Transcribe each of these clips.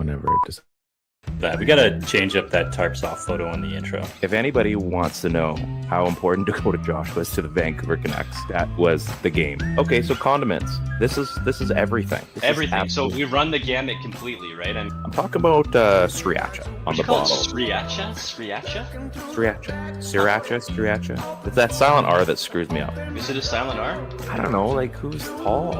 whenever it just. We gotta change up that tarps off photo in the intro. If anybody wants to know how important Dakota Josh was to the Vancouver Canucks, that was the game. Okay, so condiments. This is everything. Everything. So we run the gamut completely, right? I'm talking about sriracha on the bottle. Sriracha? Sriracha. It's that silent R that screws me up. Is it a silent R? I don't know, like who's tall?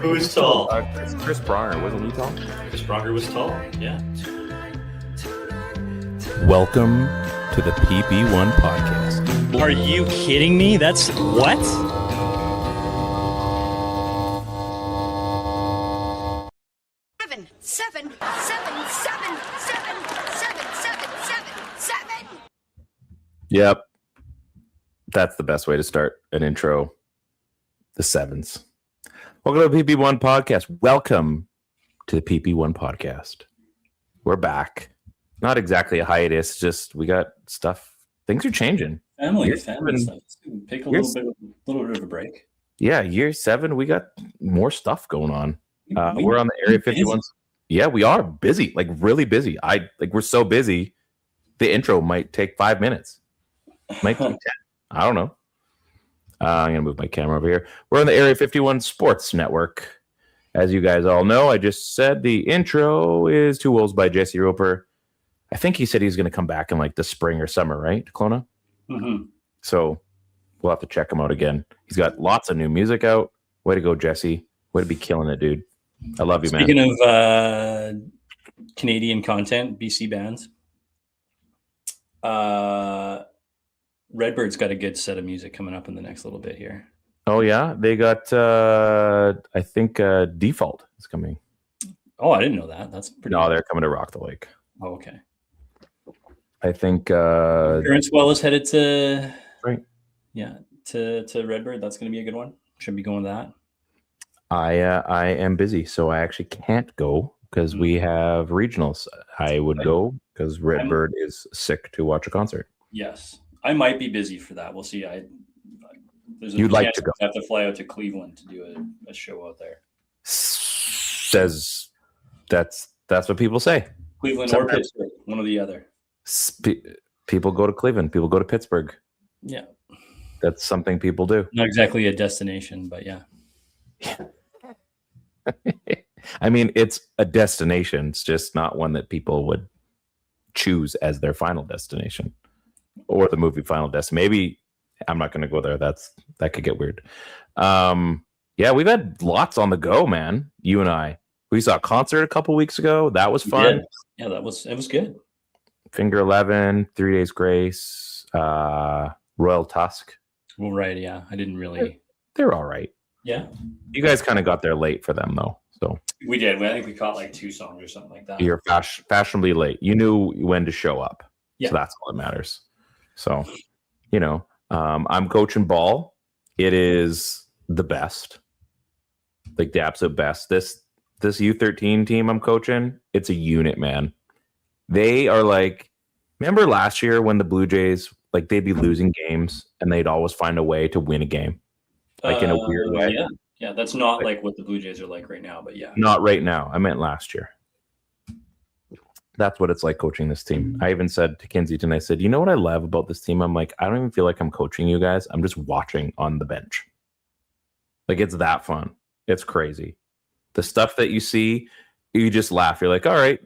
Who's tall? It's Chris Pronger, wasn't he tall? Chris Pronger was tall, yeah. Welcome to the PP1 podcast. Are you kidding me? That's what? Seven. Yep. That's the best way to start an intro. The sevens. Welcome to the PP1 podcast. Welcome to the PP1 podcast. We're back. Not exactly a hiatus, just we got stuff. Things are changing. Family stuff. Take a little bit of a break. Yeah, year 7, we got more stuff going on. We're on the Area 51. Yeah, we are busy, like really busy. We're so busy, the intro might take 5 minutes. Might take 10. I don't know. I'm going to move my camera over here. We're on the Area 51 Sports Network. As you guys all know, I just said the intro is Two Wolves by Jesse Roper. I think he said he's going to come back in like the spring or summer, right, Kelowna? Mm-hmm. So we'll have to check him out again. He's got lots of new music out. Way to go, Jesse. Way to be killing it, dude. I love you, man. Speaking of Canadian content, BC bands, Redbird's got a good set of music coming up in the next little bit here. Oh, yeah? They got, I think, Default is coming. Oh, I didn't know that. That's pretty No, they're coming to Rock the Lake. Oh, okay. I think... Parents Well is headed to... Right. Yeah, to Redbird. That's going to be a good one. Should be going to that. I am busy, so I actually can't go because we have regionals. I would go because Redbird is sick to watch a concert. Yes. I might be busy for that. We'll see. You'd like to go. I have to fly out to Cleveland to do a show out there. Says that's what people say. Cleveland or Pittsburgh, one or the other. People go to Cleveland. People go to Pittsburgh. Yeah. That's something people do. Not exactly a destination, but yeah. I mean, it's a destination. It's just not one that people would choose as their final destination or the movie Final Destination. Maybe I'm not going to go there. That could get weird. Yeah, we've had lots on the go, man. You and I. We saw a concert a couple weeks ago. That was fun. Yeah, it was good. Finger 11, 3 Days Grace, Royal Tusk. Well, right, yeah. I didn't really. They're all right. Yeah. You guys kind of got there late for them, though. So we did. I think we caught like 2 songs or something like that. You're fashionably late. You knew when to show up. Yeah. So that's all that matters. So, I'm coaching ball. It is the best. Like the absolute best. This U13 team I'm coaching, it's a unit, man. They are like, remember last year when the Blue Jays, like they'd be losing games and they'd always find a way to win a game. Like in a weird way. Yeah, that's not like what the Blue Jays are like right now, but yeah. Not right now. I meant last year. That's what it's like coaching this team. I even said to Kensington, I said, you know what I love about this team? I'm like, I don't even feel like I'm coaching you guys. I'm just watching on the bench. Like, it's that fun. It's crazy. The stuff that you see, you just laugh. You're like, all right,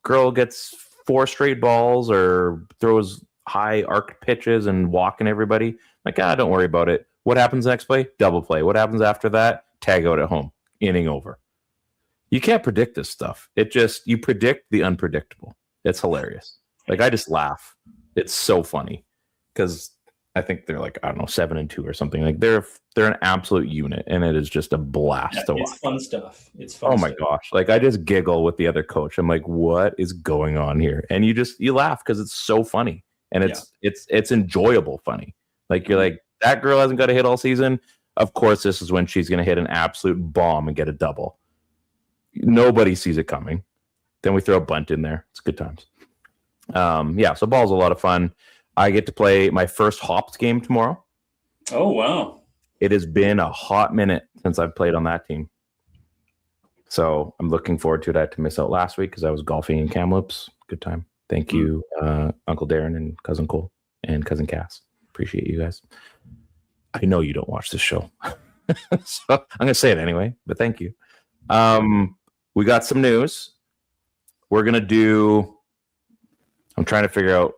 girl gets 4 straight balls or throws high arc pitches and walking everybody. Like, don't worry about it. What happens next play? Double play. What happens after that? Tag out at home. Inning over. You can't predict this stuff. You predict the unpredictable. It's hilarious. Like, I just laugh. It's so funny because I think they're like, 7-2 or something. Like they're an absolute unit, and it is just a blast to watch. It's fun stuff. It's fun. Oh my gosh! Like I just giggle with the other coach. I'm like, what is going on here? And you laugh because it's so funny, and it's enjoyable funny. Like you're like, that girl hasn't got a hit all season. Of course, this is when she's going to hit an absolute bomb and get a double. Nobody sees it coming. Then we throw a bunt in there. It's good times. So ball's a lot of fun. I get to play my first Hopped game tomorrow. Oh, wow. It has been a hot minute since I've played on that team. So I'm looking forward to it. I had to miss out last week because I was golfing in Kamloops. Good time. Thank you, Uncle Darren and Cousin Cole and Cousin Cass. Appreciate you guys. I know you don't watch this show. So I'm going to say it anyway, but thank you. We got some news. We're going to do, I'm trying to figure out,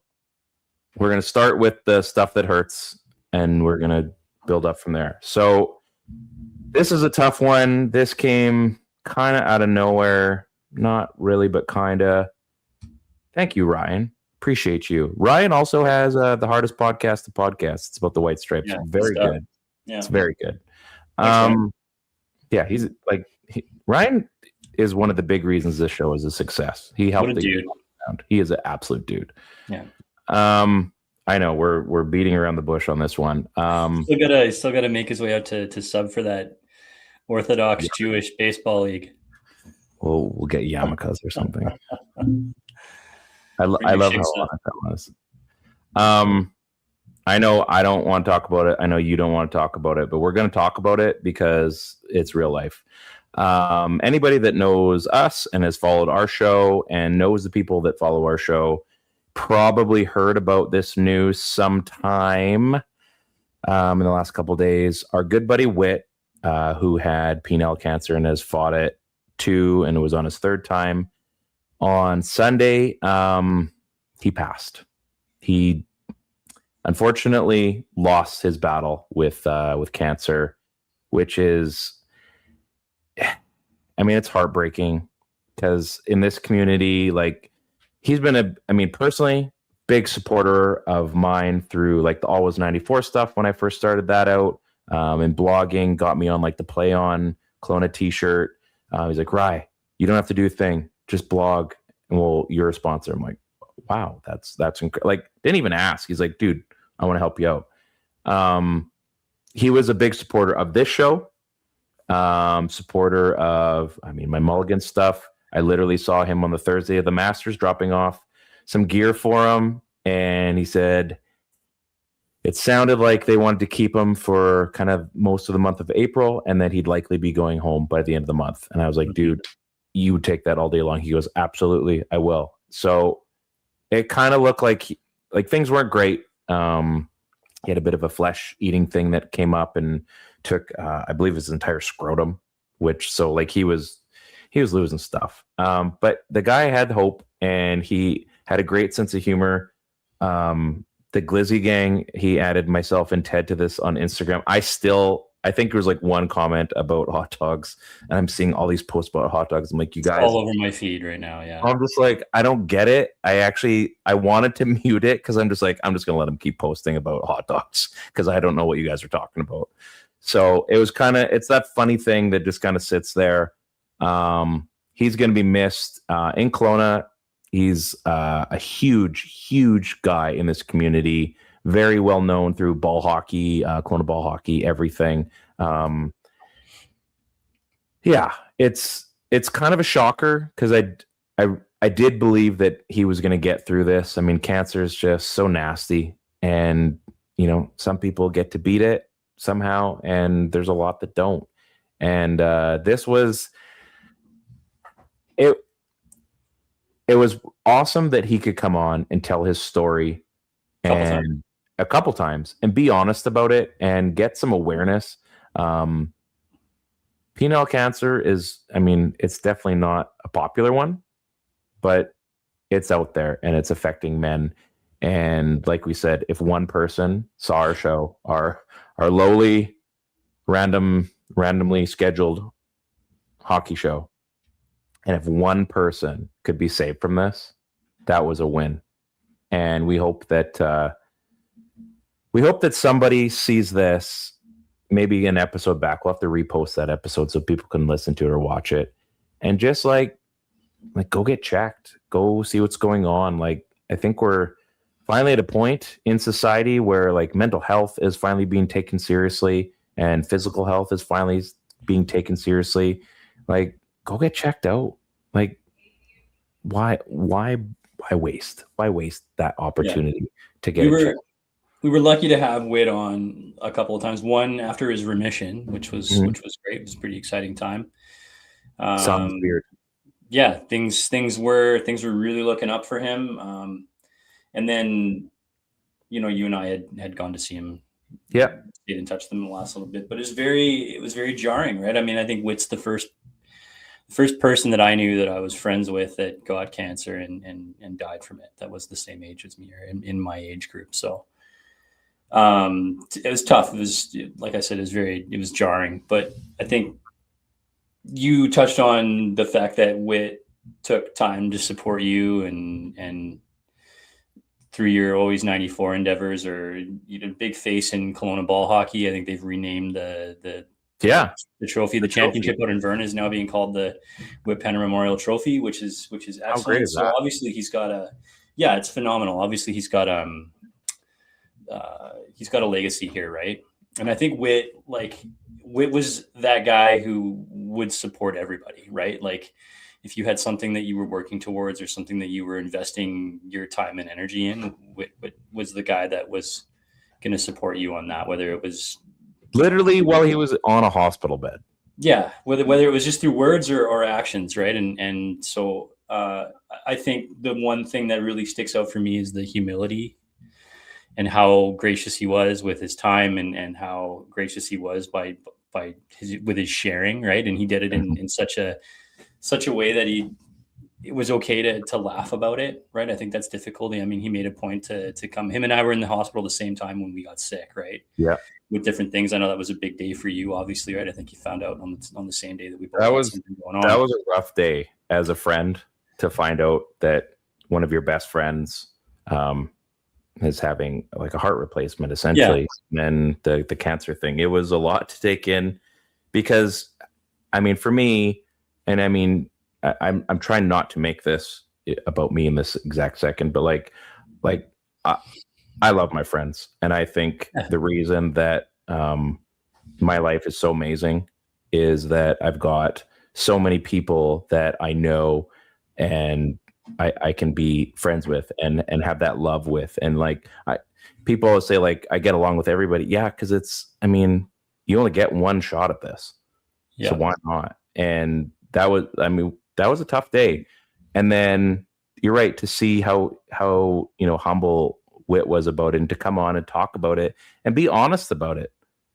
we're going to start with the stuff that hurts and we're going to build up from there. So this is a tough one. This came kind of out of nowhere. Not really, but kind of. Thank you, Ryan. Appreciate you. Ryan also has the hardest podcast to podcast. It's about the White Stripes. Yeah, Very stuff. good. Yeah. It's very good. Thanks, Yeah, he's like Ryan is one of the big reasons this show is a success. He helped What a dude. He is an absolute dude. Yeah. I know we're beating around the bush on this one. Still gotta make his way out to sub for that Orthodox Jewish baseball league. We'll get yarmulkes or something. I love how hard that was. I know I don't want to talk about it. I know you don't want to talk about it, but we're going to talk about it because it's real life. Anybody that knows us and has followed our show and knows the people that follow our show probably heard about this news sometime in the last couple of days. Our good buddy Whit, who had penile cancer and has fought it too, and it was on his third time. On Sunday, he passed. He unfortunately lost his battle with cancer, which is, I mean, it's heartbreaking because in this community, like he's been personally, big supporter of mine through like the Always 94 stuff when I first started that out, and blogging, got me on like the Play On Kelowna t-shirt. He's like, Rye, you don't have to do a thing. Just blog and you're a sponsor. I'm like, wow, that's incredible. Like, didn't even ask. He's like, dude, I want to help you out. He was a big supporter of this show, supporter of, my Mulligan stuff. I literally saw him on the Thursday of the Masters dropping off some gear for him. And he said, it sounded like they wanted to keep him for kind of most of the month of April and that he'd likely be going home by the end of the month. And I was like, dude, you would take that all day long. He goes, absolutely, I will. So it kind of looked like things weren't great. He had a bit of a flesh eating thing that came up and took, I believe, his entire scrotum, so like he was losing stuff. But the guy had hope and he had a great sense of humor. The Glizzy Gang, he added myself and Ted to this on Instagram. I think there was like one comment about hot dogs, and I'm seeing all these posts about hot dogs. I'm like, you guys, all over my feed right now. Yeah, I'm just like, I don't get it. I wanted to mute it because I'm just gonna let him keep posting about hot dogs because I don't know what you guys are talking about. So it was it's that funny thing that just kind of sits there. He's gonna be missed in Kelowna. He's a huge guy in this community. Very well known through ball hockey, Kelowna ball hockey, everything. It's kind of a shocker because I did believe that he was going to get through this. I mean, cancer is just so nasty, and some people get to beat it somehow, and there's a lot that don't. And this was it. It was awesome that he could come on and tell his story a couple times and be honest about it and get some awareness. Penile cancer is, it's definitely not a popular one, but it's out there and it's affecting men. And like we said, if one person saw our show, our lowly, randomly scheduled hockey show, and if one person could be saved from this, that was a win. And we hope that somebody sees this, maybe an episode back. We'll have to repost that episode so people can listen to it or watch it. And just like go get checked, go see what's going on. Like, I think we're finally at a point in society where like mental health is finally being taken seriously and physical health is finally being taken seriously. Like, go get checked out. Like, why waste that opportunity to get checked? We were lucky to have Whit on a couple of times. One after his remission, which was great. It was a pretty exciting time. Sounds weird. Yeah, things were really looking up for him. And then, you and I had gone to see him. Yeah. Stayed in touch with him in the last little bit, but it was very jarring, right? I mean, I think Whit's the first person that I knew that I was friends with that got cancer and died from it. That was the same age as me, or in my age group. So it was tough. It was, like I said, it was jarring, but I think you touched on the fact that Whit took time to support you and through your always 94 endeavors, or big face in Kelowna ball hockey. I think they've renamed the trophy. The championship out in Vernon is now being called the Whit Penner Memorial Trophy, which is excellent. How great is that? Obviously he's got it's phenomenal. Obviously he's got a legacy here, right? And I think Whit was that guy who would support everybody, right? Like, if you had something that you were working towards or something that you were investing your time and energy in, Whit was the guy that was going to support you on that, whether it was literally while he was on a hospital bed. Yeah, whether it was just through words or actions, right? And so I think the one thing that really sticks out for me is the humility and how gracious he was with his time, and how gracious he was with his sharing, right? And he did it in such a way that it was okay to laugh about it, right? I think that's difficult. I mean, he made a point to come. Him and I were in the hospital the same time when we got sick, right? Yeah. With different things. I know that was a big day for you, obviously, right? I think you found out on the same day that we both that had was something going on. That was a rough day as a friend, to find out that one of your best friends is having like a heart replacement, essentially. Yeah. And then the cancer thing. It was a lot to take in, because I mean, for me, and I mean, I'm trying not to make this about me in this exact second, but like I love my friends, and I think the reason that my life is so amazing is that I've got so many people that I know and I can be friends with and have that love with, and like people always say like I get along with everybody, because you only get one shot at this, so why not? And that was a tough day. And then you're right, to see how humble Whit was about it, and to come on and talk about it and be honest about it,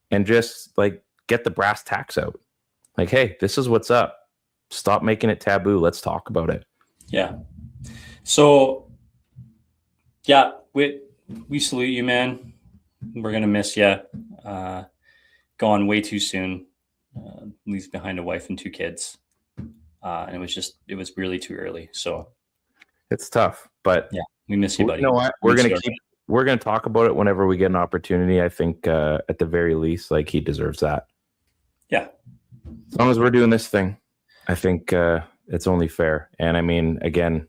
and just like get the brass tacks out. Like, hey, this is what's up. Stop making it taboo. Let's talk about it. Yeah. So, yeah, Whit, we salute you, man. We're gonna miss you. Gone way too soon. Leaves behind a wife and 2 kids. And it was really too early. So it's tough, but yeah, we miss you, buddy. You know what? We're going to talk about it whenever we get an opportunity. I think at the very least, like, he deserves that. Yeah. As long as we're doing this thing, I think it's only fair. And I mean, again,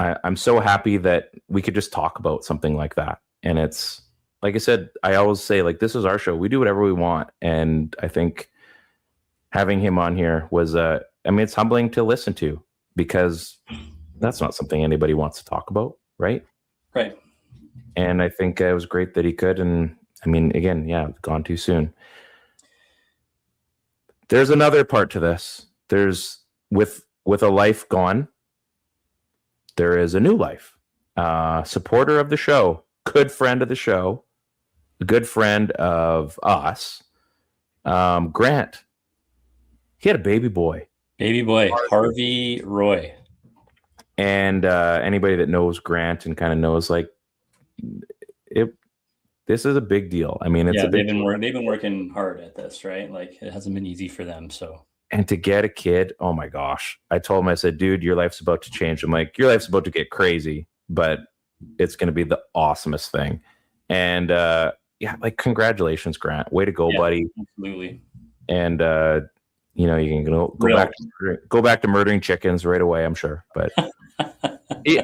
I'm so happy that we could just talk about something like that. And it's, like I said, I always say, like, this is our show. We do whatever we want. And I think having him on here was it's humbling to listen to, because that's not something anybody wants to talk about, right? Right. And I think it was great that he could. And I mean, again, gone too soon. There's another part to this. There's with a life gone, there is a new life. Supporter of the show, good friend of the show, a good friend of us, Grant. He had a baby boy. Harvey Roy. And anybody that knows Grant and kind of knows, like, this is a big deal. I mean, they've been working hard at this, right? Like, it hasn't been easy for them. So, and to get a kid, oh my gosh! I told him, I said, dude, your life's about to change. I'm like, your life's about to get crazy, but it's going to be the awesomest thing. And like, congratulations, Grant. Way to go, buddy. Absolutely. And you can go back to murdering chickens right away, I'm sure. But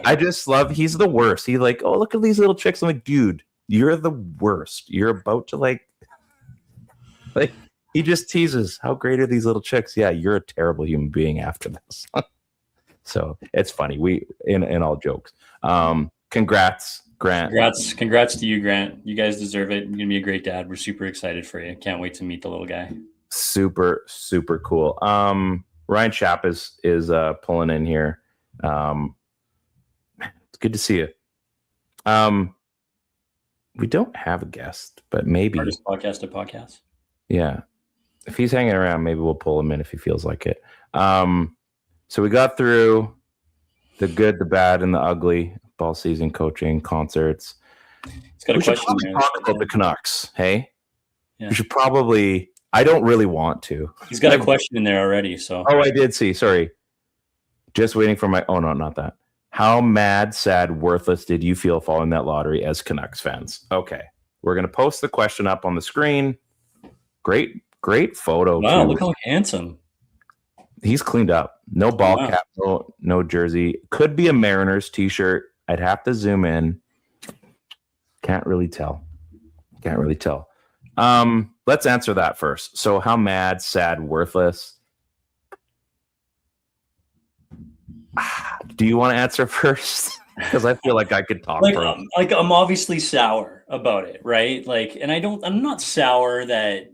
I just love, he's the worst. He like, oh, look at these little chicks. I'm like, dude, you're the worst. You're about to like he just teases, how great are these little chicks? Yeah, you're a terrible human being after this. So it's funny. We in all jokes. Congrats, Grant. Congrats to you, Grant. You guys deserve it. You're gonna be a great dad. We're super excited for you. Can't wait to meet the little guy. Super, super cool. Ryan Schapp is pulling in here. It's good to see you. We don't have a guest, but maybe Hardest podcast to podcast. Yeah. If he's hanging around, maybe we'll pull him in if he feels like it. So we got through the good, the bad, and the ugly. Ball season, coaching, concerts. It's got a We should question probably there. talk about the Canucks, hey? Yeah. We should probably... I don't really want to. He's got a question in there already. So Oh, I did see. Sorry. Just waiting for my... Oh, no, not that. How mad, sad, worthless did you feel following that lottery as Canucks fans? Okay. We're going to post the question up on the screen. Great photo. wow, too. look how handsome. He's cleaned up. No ball Wow. cap, no jersey. Could be a Mariners t-shirt. I'd have to zoom in. Can't really tell. Let's answer that first. So how mad, sad, worthless? Do you want to answer first? Because I feel like I could talk Like, for I'm obviously sour about it, right? Like, and I'm not sour that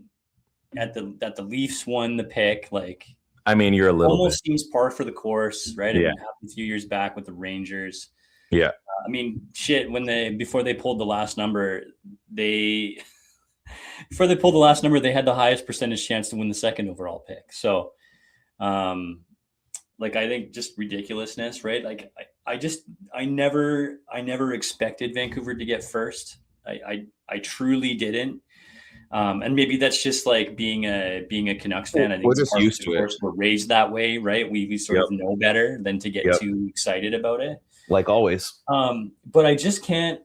the Leafs won the pick. Like, I mean, you're a little almost seems par for the course, right? Yeah. It happened a few years back with the Rangers. Yeah. I mean, shit. Before they pulled the last number, they had the highest percentage chance to win the second overall pick. So, like, I think just ridiculousness, right? Like, I never expected Vancouver to get first. I truly didn't. And maybe that's just like being a Canucks fan. I think We're it's just part of used the to it. course. We're raised that way, right? We sort of know better than to get too excited about it. like always. But I just can't.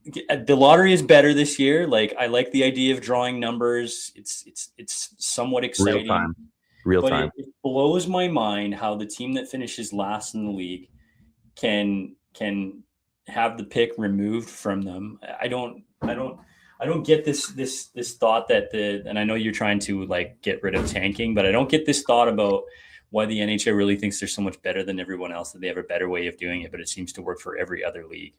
The lottery is better this year. Like, I like the idea of drawing numbers. It's somewhat exciting. Real But time. it blows my mind how the team that finishes last in the league can have the pick removed from them. I don't get this thought that and I know you're trying to like get rid of tanking, but I don't get this thought about why the NHL really thinks they're so much better than everyone else, that they have a better way of doing it, but it seems to work for every other league.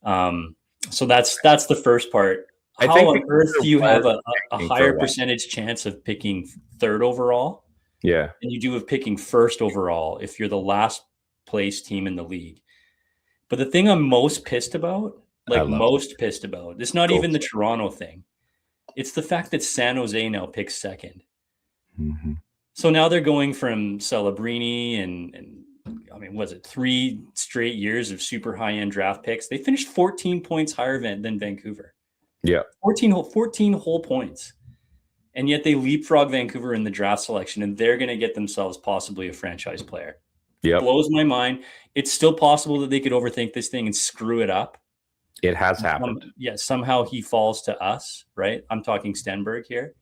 So that's the first part. How on earth do you have a higher percentage chance of picking third overall Yeah. than you do of picking first overall if you're the last place team in the league? But the thing I'm most pissed about, it's not even the Toronto thing. It's the fact that San Jose now picks second. Mm-hmm. So now they're going from Celebrini and I mean, was it 3 straight years of super high-end draft picks? They finished 14 points higher than Vancouver. Yeah. 14 whole points. And yet they leapfrog Vancouver in the draft selection, and they're going to get themselves possibly a franchise player. Yeah. Blows my mind. It's still possible that they could overthink this thing and screw it up. It has happened. Somehow he falls to us, right? I'm talking Stenberg here.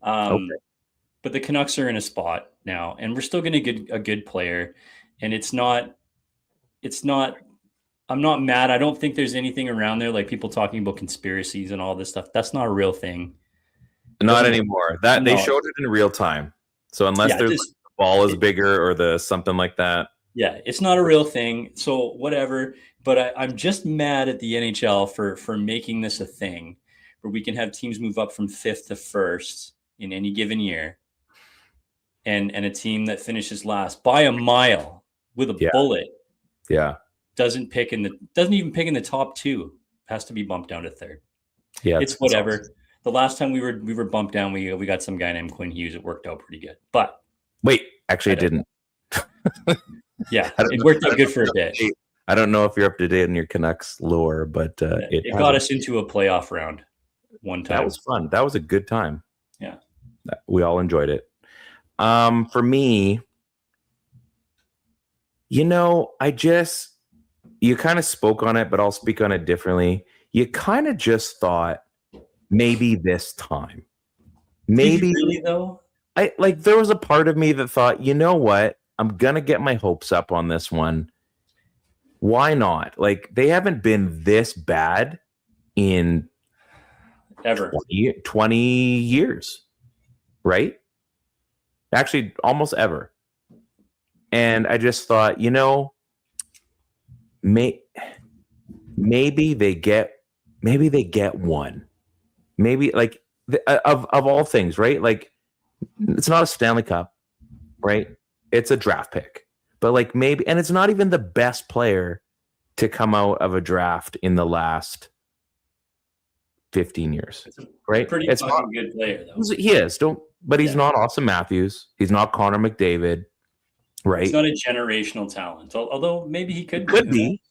Okay. But the Canucks are in a spot now, and we're still going to get a good player. And it's not, I'm not mad. I don't think there's anything around there like people talking about conspiracies and all this stuff. That's not a real thing. Not anymore. They showed it in real time. So unless the ball is bigger or the something like that. Yeah, it's not a real thing. So whatever. But I'm just mad at the NHL for making this a thing where we can have teams move up from 5th to 1st in any given year. And a team that finishes last by a mile with a bullet. Yeah. Doesn't even pick in the top 2. Has to be bumped down to 3rd. Yeah. It's whatever. Awesome. The last time we were bumped down, we got some guy named Quinn Hughes. It worked out pretty good. But wait, actually it didn't. Yeah, it worked out good for a bit. I don't know if you're up to date in your Canucks lore, but it got us into a playoff round one time. That was fun. That was a good time. Yeah. We all enjoyed it. For me, you kind of spoke on it, but I'll speak on it differently. You kind of just thought maybe this time. Maybe. Did you really though? There was a part of me that thought, you know what? I'm going to get my hopes up on this one. Why not? They haven't been this bad in ever 20 years, right? Actually, almost ever. And I just thought, maybe they get one. Maybe of all things, right? It's not a Stanley Cup. right? It's a draft pick. But like maybe, and it's not even the best player to come out of a draft in the last 15 years, right? Pretty It's fucking not, good player, though. he is, but he's Yeah. not Austin Matthews. He's not Connor McDavid, right? He's not a generational talent, although maybe he could Could be,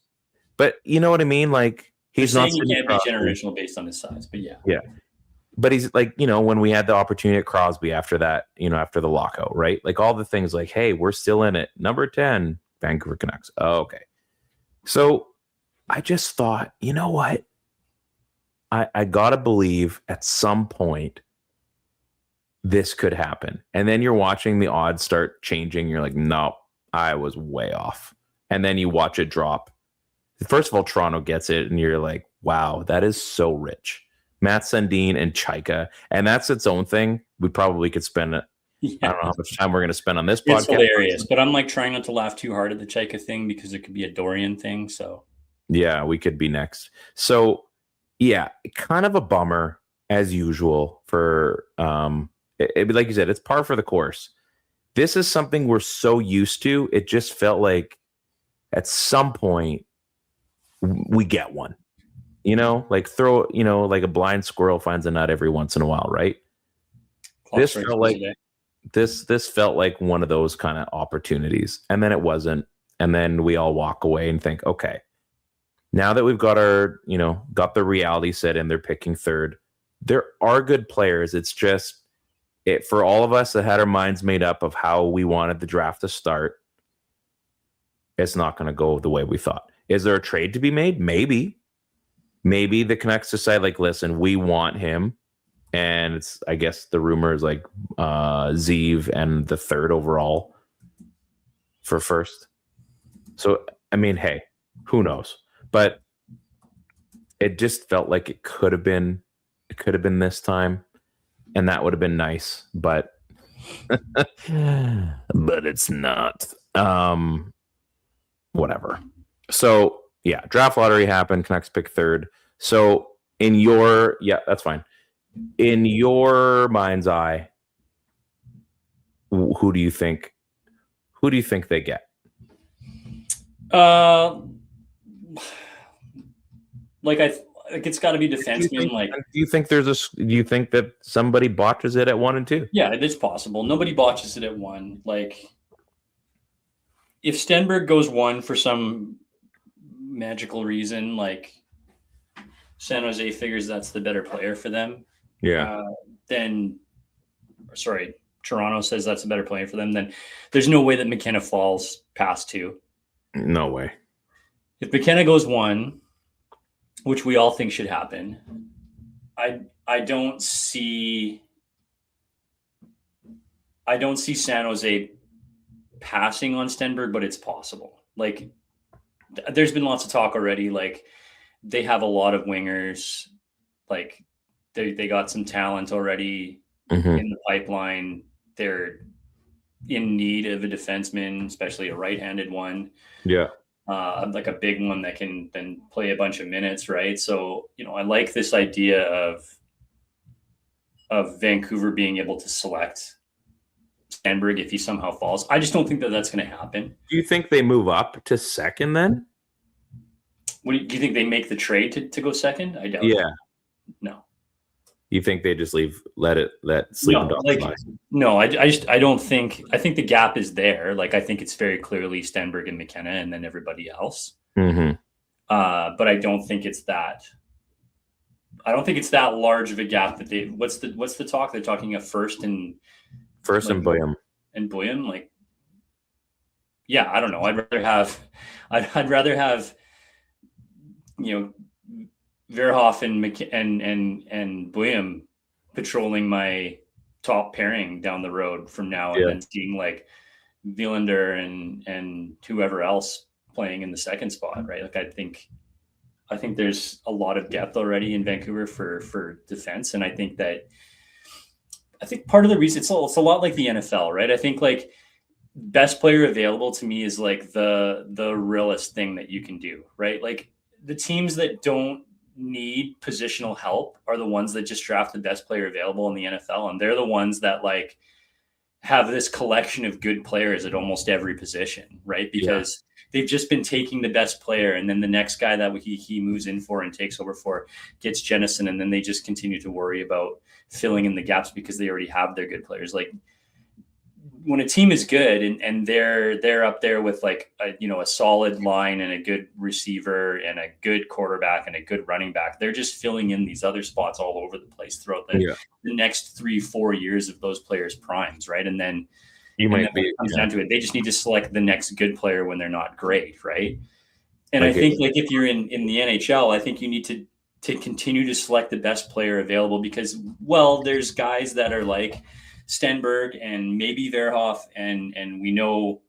but you know what I mean? Like he's You're not saying he Sidney can't be Crosby. generational based on his size, but yeah. Yeah. But he's like, when we had the opportunity at Crosby after that, after the lockout, right? Like all the things like, hey, we're still in it. Number 10, Vancouver Canucks. Oh, okay. So I just thought, you know what? I got to believe at some point this could happen. And then you're watching the odds start changing. You're like, no, I was way off. And then you watch it drop. First of all, Toronto gets it. And you're like, wow, that is so rich. Matt Sundin and Chaika. And that's its own thing. We probably could spend it. Yeah. I don't know how much time we're going to spend on this podcast. It's hilarious, but I'm like trying not to laugh too hard at the Chaika thing because it could be a Dorian thing. So yeah, we could be next. So yeah, kind of a bummer as usual for like you said, it's par for the course. This is something we're so used to. It just felt like at some point we get one. Like throw, like a blind squirrel finds a nut every once in a while, right? This felt like this felt like one of those kind of opportunities, and then it wasn't, and then we all walk away and think, okay, now that we've got our, got the reality set in, they're picking third. There are good players. It's just for all of us that had our minds made up of how we wanted the draft to start. It's not going to go the way we thought. Is there a trade to be made? Maybe the Canucks decide, like, listen, we want him. And it's, I guess the rumor is like Zeev and the third overall for first. So, I mean, hey, who knows? But it just felt like it could have been this time. And that would have been nice. But but it's not. Whatever. So, yeah, draft lottery happened. Canucks pick third. So that's fine. In your mind's eye, who do you think they get? It's got to be defenseman. Do you think that somebody botches it at 1 and 2? Yeah, it is possible. Nobody botches it at 1. Like, if Stenberg goes 1 for some magical reason, like San Jose figures that's the better player for them. Yeah. Toronto says that's a better player for them. Then there's no way that McKenna falls past 2. No way. If McKenna goes 1, which we all think should happen, I don't see San Jose passing on Stenberg, but it's possible. Like, there's been lots of talk already. Like, they have a lot of wingers. Like, they got some talent already in the pipeline. They're in need of a defenseman, especially a right-handed one. Yeah. Like a big one that can then play a bunch of minutes, right? So, I like this idea of Vancouver being able to select Stenberg if he somehow falls. I just don't think that that's going to happen. Do you think they move up to second then? Do you think they make the trade to go second? I doubt. Yeah. No. You think they just let sleep dogs? No, I don't think. I think the gap is there. Like, I think it's very clearly Stenberg and McKenna, and then everybody else. Mm-hmm. But I don't think it's that. I don't think it's that large of a gap that they. What's the talk? They're talking a first and Boyum. And Boyum, like, yeah, I don't know. I'd rather have Verhoff and Boyum patrolling my top pairing down the road from now, and then seeing like Villander and whoever else playing in the second spot, right? Like, I think there's a lot of depth already in Vancouver for defense, and I think part of the reason it's a lot like the NFL, right? I think like best player available to me is like the realest thing that you can do, right? Like, the teams that don't need positional help are the ones that just draft the best player available in the NFL. And they're the ones that, like, have this collection of good players at almost every position, right? Because they've just been taking the best player, and then the next guy that he moves in for and takes over for gets Jennison, and then they just continue to worry about filling in the gaps because they already have their good players. Like when a team is good and they're up there with like a solid line and a good receiver and a good quarterback and a good running back, they're just filling in these other spots all over the place throughout the next 3-4 years of those players' primes, right? And then when it comes down to it, they just need to select the next good player when they're not great, right? And I think like if you're in the NHL, I think you need to continue to select the best player available because, well, there's guys that are like Stenberg and maybe Verhoff and we know,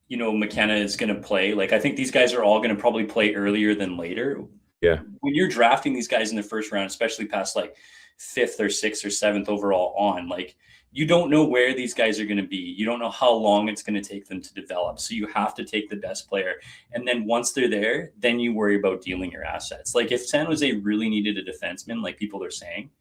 McKenna is going to play. Like, I think these guys are all going to probably play earlier than later. Yeah. When you're drafting these guys in the first round, especially past like 5th or 6th or 7th overall on, like, you don't know where these guys are going to be. You don't know how long it's going to take them to develop. So you have to take the best player. And then once they're there, then you worry about dealing your assets. Like if San Jose really needed a defenseman, like people are saying,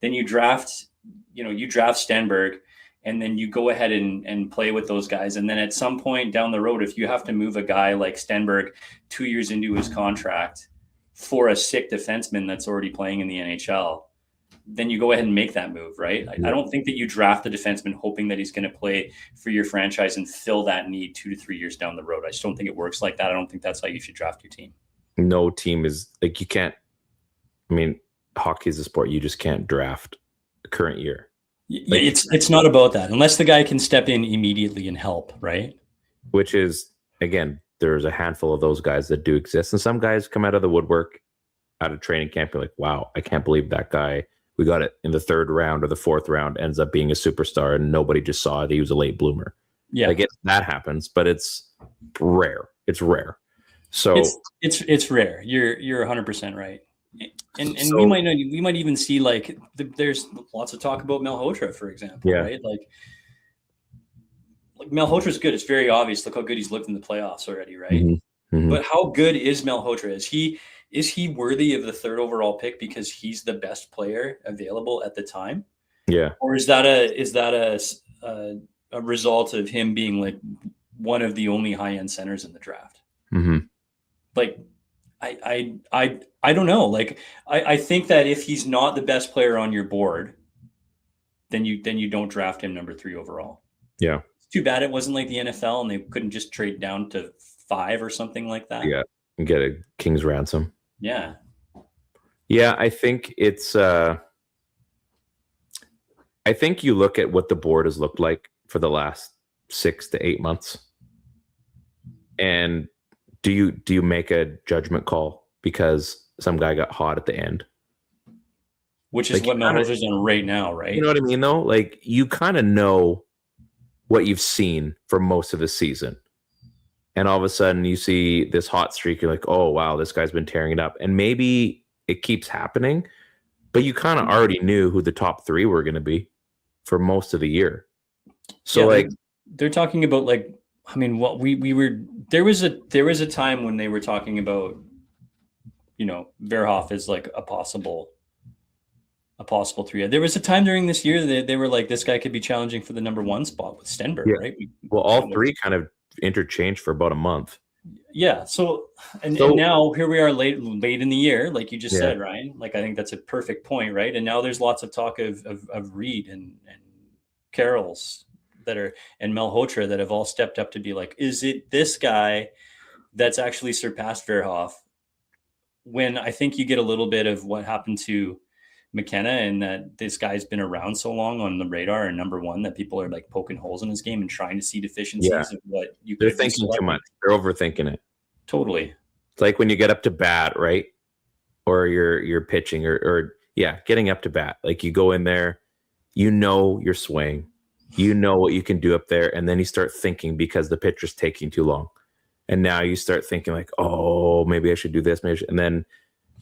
then you draft Stenberg, and then you go ahead and play with those guys. And then at some point down the road, if you have to move a guy like Stenberg 2 years into his contract for a sick defenseman that's already playing in the NHL, then you go ahead and make that move, right? I don't think that you draft a defenseman hoping that he's going to play for your franchise and fill that need 2 to 3 years down the road. I just don't think it works like that. I don't think that's how you should draft your team. No team is like, you can't, I mean, hockey is a sport. You just can't draft the current year. Like, it's not about that unless the guy can step in immediately and help, right? Which is, again, there's a handful of those guys that do exist. And some guys come out of the woodwork, out of training camp, you're like, wow, I can't believe that guy, we got it in the 3rd round or the 4th round, ends up being a superstar and nobody just saw it. He was a late bloomer. Yeah. I guess that happens, but it's rare. It's rare. So it's rare. You're 100% right. And so, we might even see like there's lots of talk about Malhotra, for example, right? Like Malhotra's good. It's very obvious. Look how good he's looked in the playoffs already, right? Mm-hmm. Mm-hmm. But how good is Malhotra? Is he worthy of the 3rd overall pick because he's the best player available at the time? Yeah. Or is that a result of him being like one of the only high-end centers in the draft? Mm-hmm. Like, I don't know. Like, I think that if he's not the best player on your board, then you don't draft him number 3 overall. Yeah. It's too bad it wasn't like the NFL and they couldn't just trade down to 5 or something like that. Yeah. And get a king's ransom. Yeah. Yeah. I think it's, I think you look at what the board has looked like for the last 6 to 8 months. And do you make a judgment call because some guy got hot at the end? Which is like what Malhotra's on right now, right? You know what I mean, though? Like, you kind of know what you've seen for most of the season. And all of a sudden you see this hot streak. You're like, oh, wow, this guy's been tearing it up. And maybe it keeps happening, but you kind of already knew who the top 3 were going to be for most of the year. So they're talking about like, I mean, what we were, there was a time when they were talking about, Verhoff is like a possible 3. There was a time during this year that they were like, this guy could be challenging for the number 1 spot with Stenberg, right? Well, all 3 kind of interchanged for about a month. Yeah. So now here we are late in the year, like you just said, Ryan. Like, I think that's a perfect point, right? And now there's lots of talk of Reed and Carroll's and Malhotra that have all stepped up to be like, is it this guy that's actually surpassed Verhoff? When I think you get a little bit of what happened to McKenna and that this guy's been around so long on the radar and number 1 that people are like poking holes in his game and trying to see deficiencies of what you could. They're thinking too much. They're overthinking it. Totally. It's like when you get up to bat, right? Or you're pitching or getting up to bat. Like, you go in there, your swing, what you can do up there, and then you start thinking because the pitcher's taking too long. And now you start thinking like, oh, maybe I should do this, and then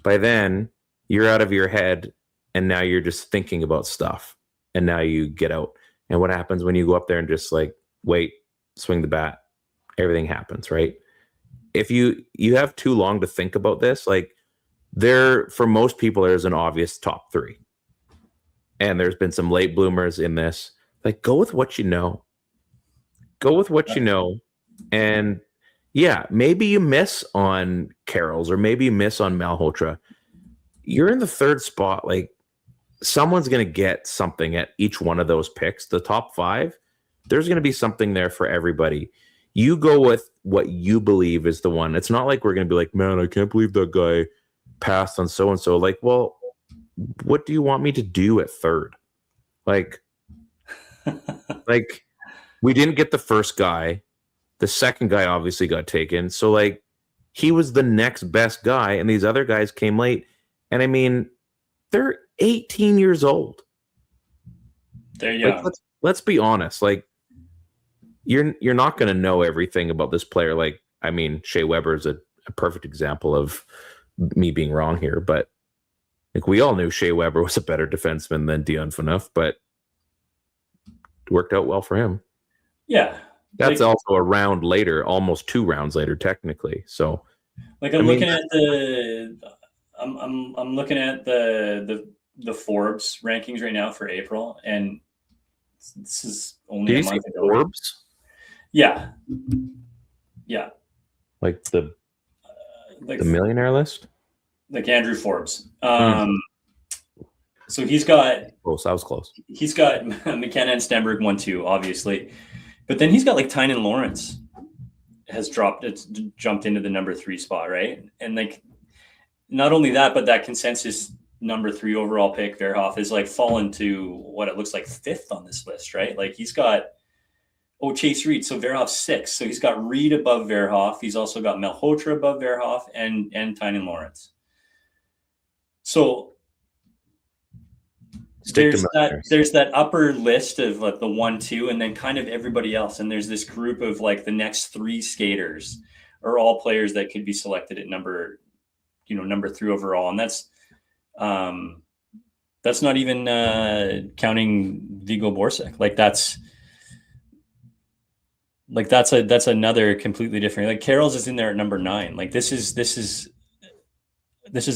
by then you're out of your head. And now you're just thinking about stuff. And now you get out. And what happens when you go up there and just like, wait, swing the bat, everything happens, right? If you have too long to think about this, like, for most people, there's an obvious top 3. and there's been some late bloomers in this. Like, go with what you know. Go with what you know. And yeah, maybe you miss on Carroll's or maybe you miss on Malhotra. You're in the third spot. Like, someone's going to get something at each one of those picks. The top 5, there's going to be something there for everybody. You go with what you believe is the one. It's not like we're going to be like, man, I can't believe that guy passed on so-and-so. Like, well, what do you want me to do at third? Like, we didn't get the first guy. The second guy obviously got taken. So, like, he was the next best guy, and these other guys came late. And, I mean, they're 18 years old. They're young. Like, let's be honest. Like, you're not going to know everything about this player. Like, I mean, Shea Weber is a perfect example of me being wrong here. But, like, we all knew Shea Weber was a better defenseman than Dion Phaneuf, but it worked out well for him. Yeah. That's also a round later, almost 2 rounds later, technically. So, like, I'm looking at the Forbes rankings right now for April, and this is only a month ago. Forbes? Yeah. Like the millionaire list? Like Andrew Forbes. So he's got close. I was close. He's got McKenna and Stenberg 1-2, obviously. But then he's got like Tynan Lawrence has jumped into the number 3 spot, right? And like, not only that, but that consensus number 3 overall pick, Verhoff, is like fallen to what it looks like 5th on this list, right? Like, he's got Chase Reed, so Verhoff's 6th. So he's got Reed above Verhoff. He's also got Malhotra above Verhoff and Tynan Lawrence. So there's that upper list of like the 1-2 and then kind of everybody else. And there's this group of like the next 3 skaters are all players that could be selected at number 3 overall. And that's not even counting Viggo Borsek. That's another completely different, like, Carroll's is in there at number 9. Like, this is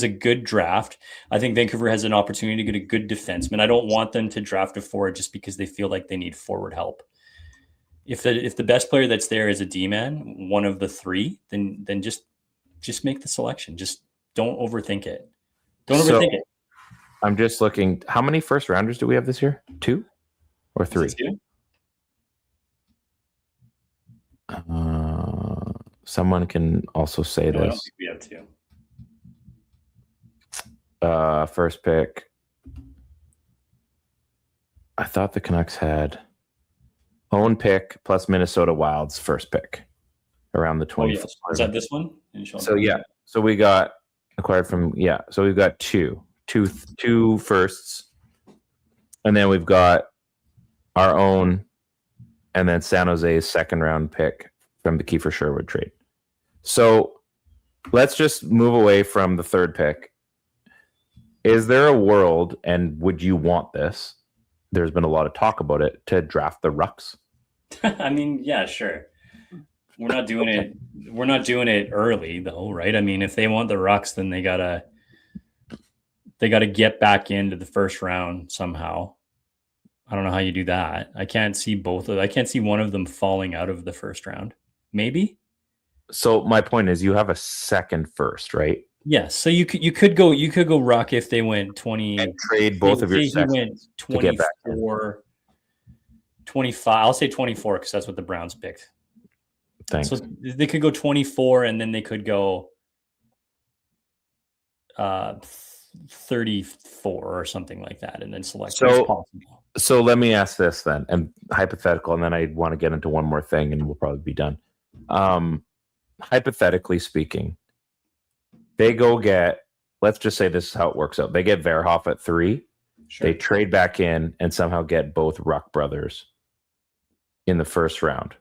a good draft. I think Vancouver has an opportunity to get a good defenseman. I don't want them to draft a forward just because they feel like they need forward help. If the best player that's there is a D-man, one of the 3, then just make the selection. Just don't overthink it. Overthink it. I'm just looking. How many first rounders do we have this year? 2 or 3? 2? Someone can also say this. I don't think we have 2. First pick. I thought the Canucks had own pick plus Minnesota Wild's first pick around the 20. Yes. Is that this one? So yeah. So we got acquired from So we've got two firsts, and then we've got our own, and then San Jose's second round pick from the Kiefer Sherwood trade. So let's just move away from the third pick. Is there a world, and would you want this? There's been a lot of talk about it, to draft the Rucks. I mean, yeah, sure. We're not doing it. We're not doing it early, though, right? I mean, if they want the Rucks, then they gotta get back into the first round somehow. I don't know how you do that. I can't see one of them falling out of the first round. Maybe. So my point is, you have a second first, right? Yes. So you could go Ruck if they went 20 and trade both of your seconds. 24, 25. I'll say 24 because that's what the Browns picked. Thanks. So they could go 24 and then they could go 34 or something like that, and then select. So let me ask this then, and hypothetical, and then I want to get into one more thing, and we'll probably be done. Hypothetically speaking, they go get, let's just say this is how it works out. They get Verhoff at 3. Sure. They trade back in and somehow get both Ruck brothers in the first round.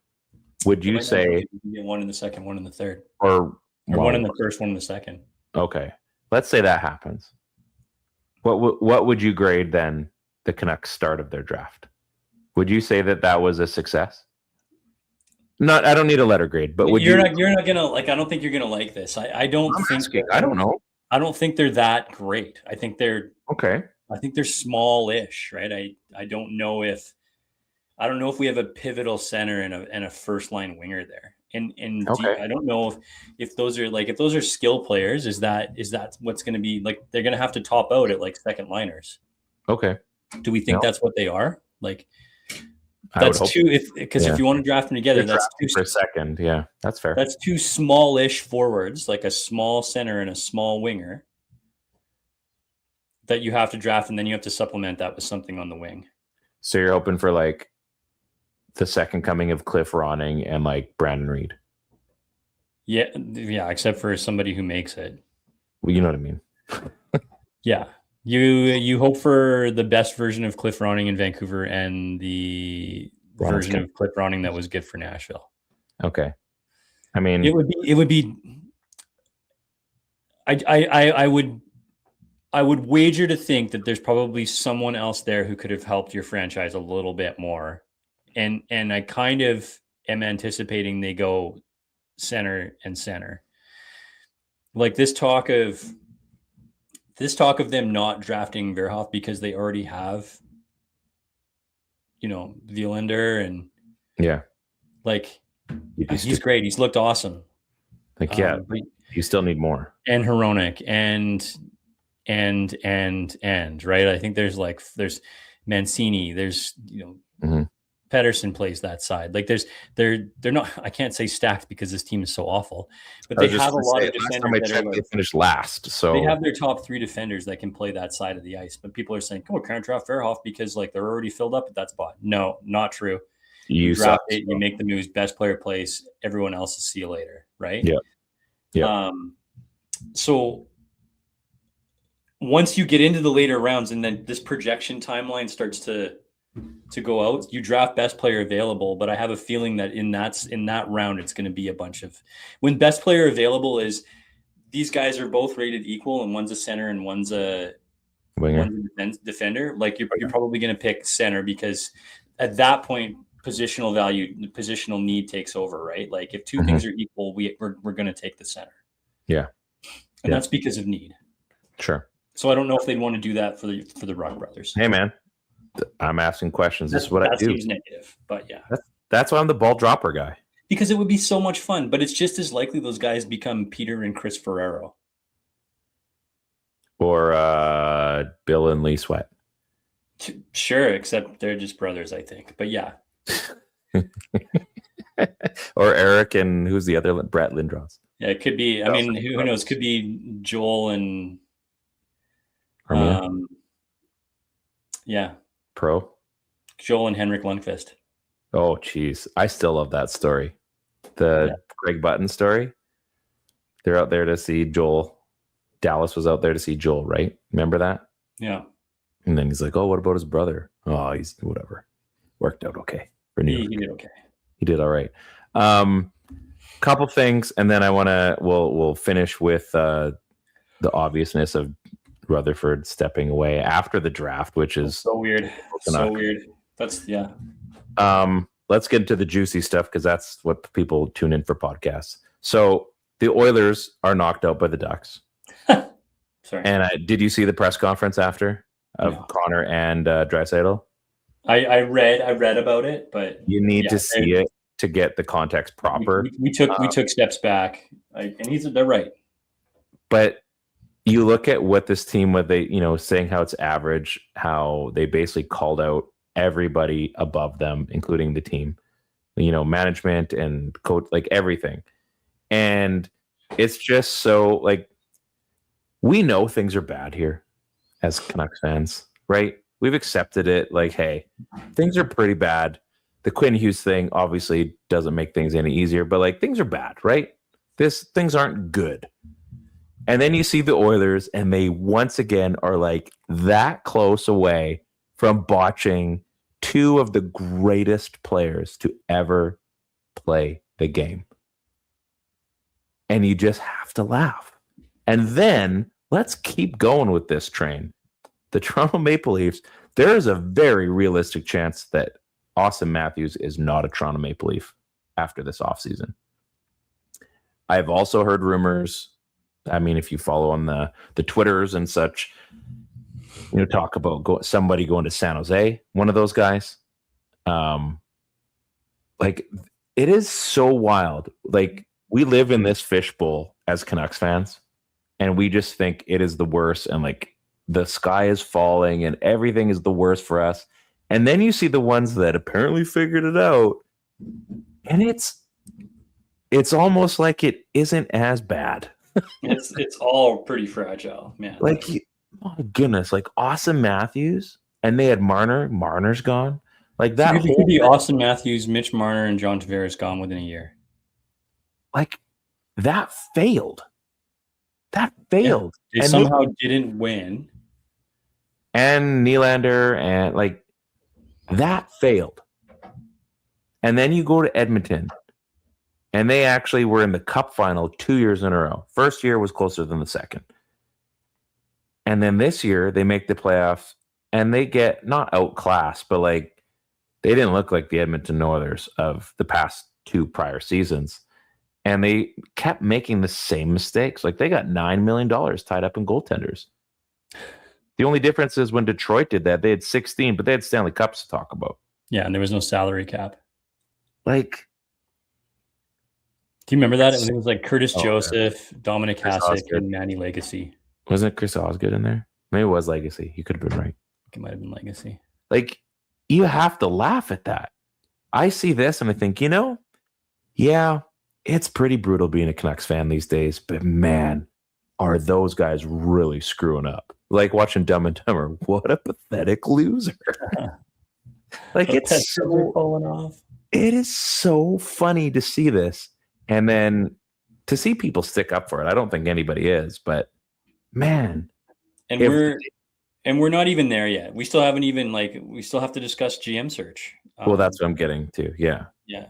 Would you say get one in the second, one in the third, or one in the first, one in the second? Okay, let's say that happens. What would you grade then the Canucks' start of their draft? Would you say that was a success? I don't need a letter grade, but you're not gonna like. I don't think you're gonna like this. I don't think. I don't know. I don't think they're that great. I think they're okay. I think they're smallish, right? I don't know if we have a pivotal center and a first line winger there. And Okay. I don't know if those are skill players, is that what's going to be like? They're going to have to top out at like second liners. Okay. Do we think that's what they are? Like, I would that's hope two. If you want to draft them together, you're that's drafting two for a second. Yeah, that's fair. That's two smallish forwards, like a small center and a small winger, that you have to draft, and then you have to supplement that with something on the wing. So you're hoping for like the second coming of Cliff Ronning and like Brandon Reed. Yeah, except for somebody who makes it. Well, you know what I mean. Yeah. You hope for the best version of Cliff Ronning in Vancouver and the version of Cliff Ronning that was good for Nashville. Okay. I mean, it would be I would wager to think that there's probably someone else there who could have helped your franchise a little bit more. And I kind of am anticipating they go center and center. Like this talk of them not drafting Verhoff because they already have, Villander and like he's great. He's looked awesome. Like but you still need more. And Hronek and right. I think there's Mancini. There's Pedersen plays that side. Like they're not. I can't say stacked because this team is so awful, but they have a lot of defenders. They finished last, so they have their top 3 defenders that can play that side of the ice. But people are saying, "Come on, can't draft Verhoff because like they're already filled up at that spot." No, not true. You draft it, you make the moves. Best player plays. Everyone else is see you later, right? Yeah. So once you get into the later rounds, and then this projection timeline starts to go out, you draft best player available. But I have a feeling that in that round, it's going to be a bunch of, when best player available is these guys are both rated equal and one's a center and one's a winger, defender. Like you're probably going to pick center because at that point, positional need takes over, right? Like if two things are equal, we're going to take the center. Yeah. And that's because of need. Sure. So I don't know if they'd want to do that for the Rock brothers. Hey man, I'm asking questions. This is what I do. That seems negative, but yeah. That's why I'm the ball dropper guy. Because it would be so much fun, but it's just as likely those guys become Peter and Chris Ferrero. Or Bill and Lee Sweat. Sure, except they're just brothers, I think. But yeah. Or Eric and who's the other? Brett Lindros. Yeah, it could be. I mean, who knows? Could be Joel and Pro. Joel and Henrik Lundqvist. Oh, geez. I still love that story. The Greg Button story. They're out there to see Joel. Dallas was out there to see Joel, right? Remember that? Yeah. And then he's like, oh, what about his brother? Oh, he's whatever. Worked out okay. He did okay. He did all right. Couple things, and then we'll finish with the obviousness of Rutherford stepping away after the draft, which is so weird. So weird. That's let's get into the juicy stuff because that's what people tune in for podcasts. So the Oilers are knocked out by the Ducks. Sorry. And did you see the press conference after of Connor and Draisaitl? I read about it, but you need to see it to get the context proper. We took steps back, and they're right. But you look at what this team, what they, saying how it's average, how they basically called out everybody above them, including the team, management and coach, like everything. And it's just so like, we know things are bad here as Canucks fans, right? We've accepted it. Like, hey, things are pretty bad. The Quinn Hughes thing obviously doesn't make things any easier, but like things are bad, right? Things aren't good. And then you see the Oilers, and they once again are like that close away from botching two of the greatest players to ever play the game. And you just have to laugh. And then let's keep going with this train. The Toronto Maple Leafs, there is a very realistic chance that Austin Matthews is not a Toronto Maple Leaf after this offseason. I've also heard rumors. I mean, if you follow on the Twitters and such, talk about somebody going to San Jose, one of those guys. Like, it is so wild. Like, we live in this fishbowl as Canucks fans, and we just think it is the worst, and like the sky is falling and everything is the worst for us. And then you see the ones that apparently figured it out, and it's almost like it isn't as bad. It's all pretty fragile, man. Like, oh goodness, like Austin Mathews, and they had Marner. Marner's gone. Like that it whole could be Austin Matthews, Mitch Marner, and John Tavares gone within a year. like that failed. That failed. They And somehow didn't win. and Nylander and like that failed. And then you go to Edmonton, and they actually were in the Cup final 2 years in a row. First year was closer than the second. And then this year they make the playoffs, and they get not outclassed, but like they didn't look like the Edmonton Oilers of the past two prior seasons. And they kept making the same mistakes. Like, they got $9 million tied up in goaltenders. The only difference is when Detroit did that, they had 16, but they had Stanley Cups to talk about. Yeah, and there was no salary cap. Like, Do you remember that? It was like Curtis Oh, Joseph, Dominic Chris Hasek, Osgood. and Manny Legacy. wasn't it Chris Osgood in there? Maybe it was Legacy. You could have been right. It might have been Legacy. Like, you have to laugh at that. I see this and I think, yeah, it's pretty brutal being a Canucks fan these days, but man, are those guys really screwing up. Like watching Dumb and Dumber. What a pathetic loser. Like, it's so falling off. it is so funny to see this, and then to see people stick up for it. I don't think anybody is, but man, And if- we're not even there yet. We still haven't even we still have to discuss GM search. well, that's what I'm getting to. Yeah. Yeah.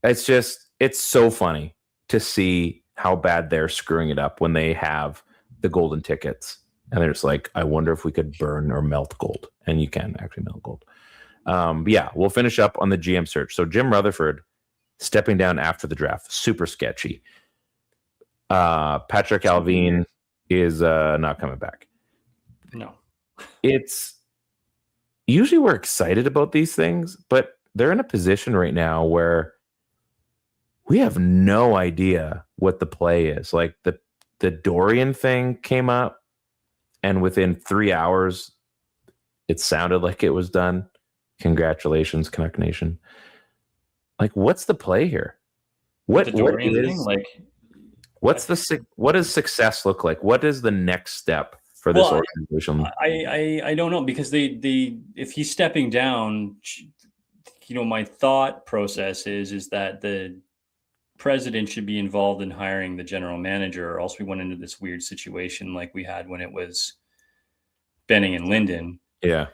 It's so funny to see how bad they're screwing it up when they have the golden tickets. And they're just like, I wonder if we could burn or melt gold. And you can actually melt gold. Yeah, we'll finish up on the GM search. So Jim Rutherford stepping down after the draft, super sketchy. Patrick Alvin is not coming back. No. It's usually we're excited about these things, but they're in a position right now where we have no idea what the play is. Like the Dorian thing came up, and within 3 hours, it sounded like it was done. Congratulations, Canuck Nation. Like, what's the play here? What Dorian is thing? what does success look like? What is the next step for this organization? I don't know, because they if he's stepping down, my thought process is that the president should be involved in hiring the general manager, or else we went into this weird situation like we had when it was Benning and Linden. Yeah.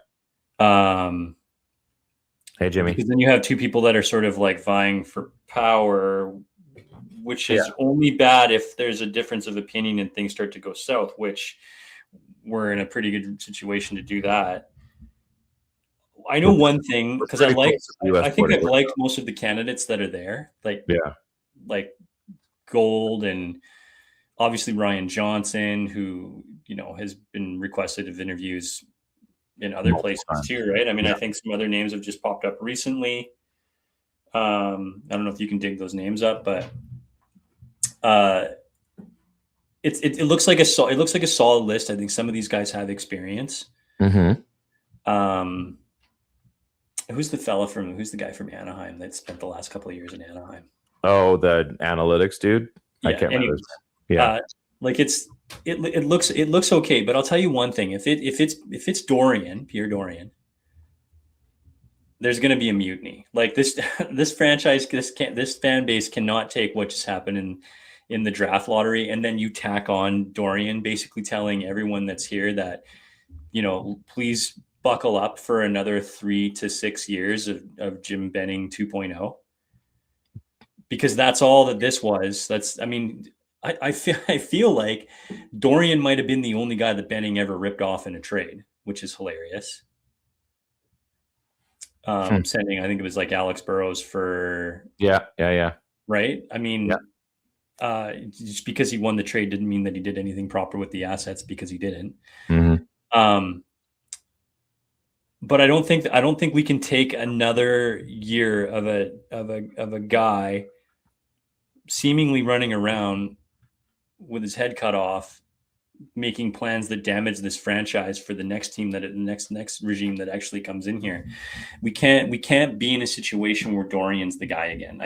Hey, Jimmy. Because then you have two people that are sort of like vying for power, which is only bad if there's a difference of opinion and things start to go south, which we're in a pretty good situation to do that. I know one thing, because I think I've liked most of the candidates that are there. Like Gold, and obviously Ryan Johnson, who, has been requested of interviews in other places too, right? I mean, I think some other names have just popped up recently. I don't know if you can dig those names up, but it looks like a solid list. I think some of these guys have experience. Mm-hmm. Who's the guy from Anaheim that spent the last couple of years in Anaheim? Oh, the analytics dude. Yeah, I can't remember. Yeah, it looks okay, but I'll tell you one thing: if it's Pierre Dorian, there's going to be a mutiny. Like this franchise, this fan base cannot take what just happened in the draft lottery, and then you tack on Dorian, basically telling everyone that's here that, please buckle up for another 3 to 6 years of Jim Benning 2.0. Because that's all that this was. I feel like Dorian might have been the only guy that Benning ever ripped off in a trade, which is hilarious. Sending, I think it was like Alex Burrows for Yeah. right. I mean, just because he won the trade didn't mean that he did anything proper with the assets, because he didn't. Mm-hmm. but I don't think we can take another year of a guy seemingly running around with his head cut off, making plans that damage this franchise for the next team next regime that actually comes in here. We can't be in a situation where Dorian's the guy again.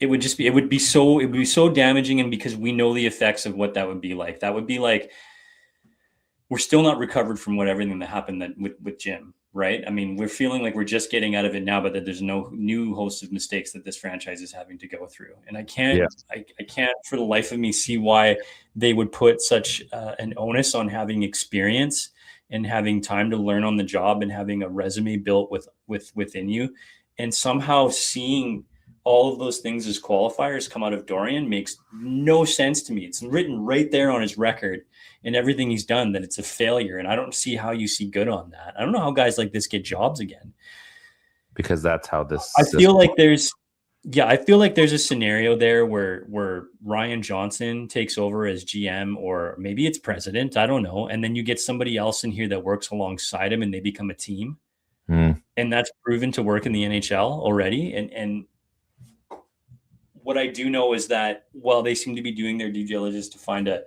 It would be so damaging, and because we know the effects of what that would be like. That would be like we're still not recovered from everything that happened with Jim, right? I mean, we're feeling like we're just getting out of it now, but that there's no new host of mistakes that this franchise is having to go through. And I can't for the life of me see why they would put such an onus on having experience and having time to learn on the job and having a resume built within you, and somehow seeing all of those things as qualifiers come out of Dorian makes no sense to me. It's written right there on his record and everything he's done that it's a failure. And I don't see how you see good on that. I don't know how guys like this get jobs again. Because that's how this. I feel like there's a scenario there where Ryan Johnson takes over as GM, or maybe it's president. I don't know. And then you get somebody else in here that works alongside him and they become a team. And that's proven to work in the NHL already. And what I do know is that while they seem to be doing their due diligence to find a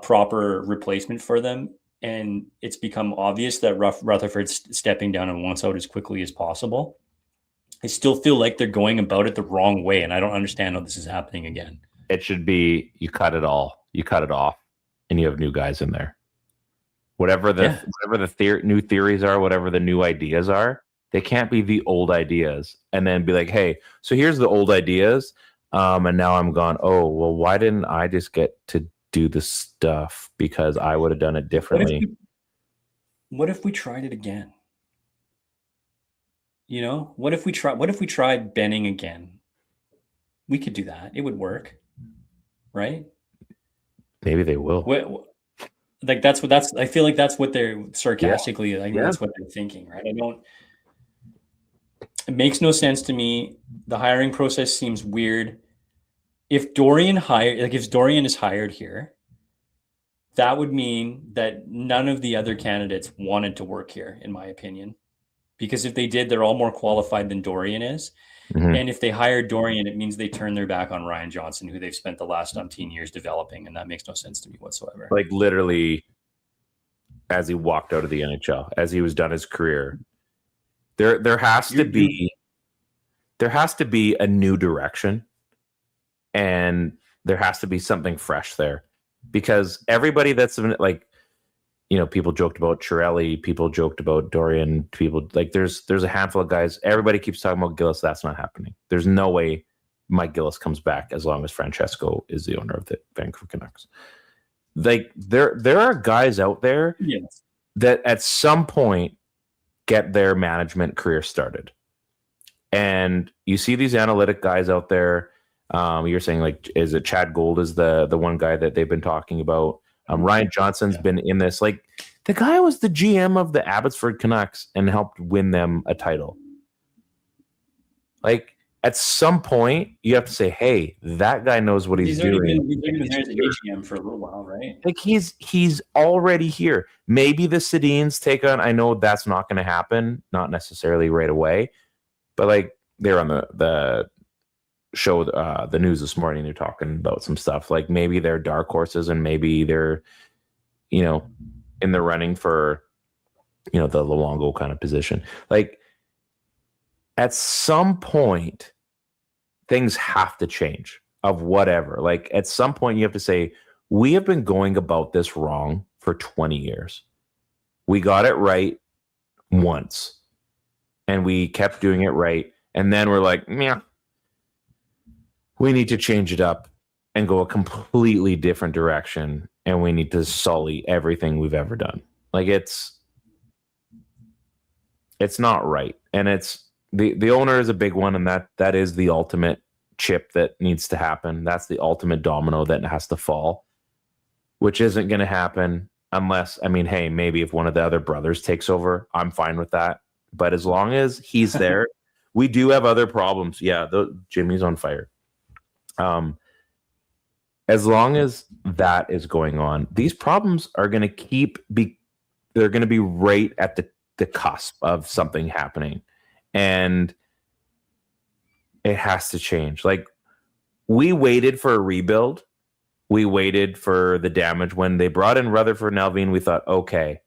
proper replacement for them, and it's become obvious that Rutherford's stepping down and wants out as quickly as possible, I still feel like they're going about it the wrong way, and I don't understand how this is happening again. It should be you cut it off, and you have new guys in there. Whatever the new theories are, whatever the new ideas are, they can't be the old ideas and then be like, hey, so here's the old ideas. And now I'm gone. Oh, well, why didn't I just get to do the stuff? Because I would have done it differently. What if we tried it again? You know, what if we tried Benning again? We could do that. It would work. Right? Maybe they will. I feel like that's what they're sarcastically, that's what they're thinking, right? It makes no sense to me. The hiring process seems weird. If Dorian is hired here, that would mean that none of the other candidates wanted to work here, in my opinion. Because if they did, they're all more qualified than Dorian is. Mm-hmm. And if they hired Dorian, it means they turn their back on Ryan Johnson, who they've spent the last 17 years developing. And that makes no sense to me whatsoever. Like literally, as he walked out of the NHL, as he was done his career, there has to be a new direction, and there has to be something fresh there, because everybody that's like, you know, people joked about Chiarelli, people joked about Dorian, people like there's a handful of guys. Everybody keeps talking about Gillis. That's not happening. There's no way Mike Gillis comes back as long as Francesco is the owner of the Vancouver Canucks. Like there are guys out there that at some point get their management career started. And you see these analytic guys out there. You're saying, like, is it Chad Gold is the one guy that they've been talking about? Ryan Johnson's been in this. Like, the guy was the GM of the Abbotsford Canucks and helped win them a title. Like, at some point, you have to say, hey, that guy knows what he's doing. He's been there as a GM for a little while, right? Like, he's already here. Maybe the Sedins take on, I know that's not going to happen, not necessarily right away, but like they're on the show, the news this morning, they're talking about some stuff. Like maybe they're dark horses and maybe they're, you know, in the running for, you know, the Luongo kind of position. Like at some point, things have to change of whatever. Like at some point you have to say, we have been going about this wrong for 20 years. We got it right once and we kept doing it right. And then we're like, yeah, we need to change it up and go a completely different direction. And we need to sully everything we've ever done. Like it's not right. And it's the owner is a big one. And that is the ultimate chip that needs to happen. That's the ultimate domino that has to fall, which isn't going to happen unless, I mean, hey, maybe if one of the other brothers takes over, I'm fine with that. But as long as he's there, we do have other problems. Yeah, Jimmy's on fire. As long as that is going on, these problems are going to keep they're going to be right at the cusp of something happening, and it has to change. Like, we waited for a rebuild. We waited for the damage. When they brought in Rutherford and Alvin, we thought, okay,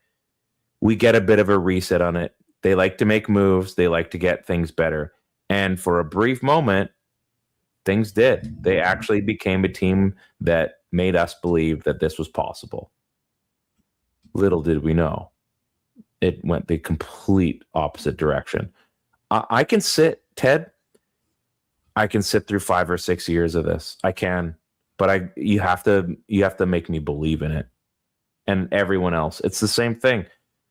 we get a bit of a reset on it. They like to make moves. They like to get things better. And for a brief moment, things did. They actually became a team that made us believe that this was possible. Little did we know, it went the complete opposite direction. I can sit, Ted. I can sit through 5 or 6 years of this. I can, but you have to make me believe in it. And everyone else, it's the same thing.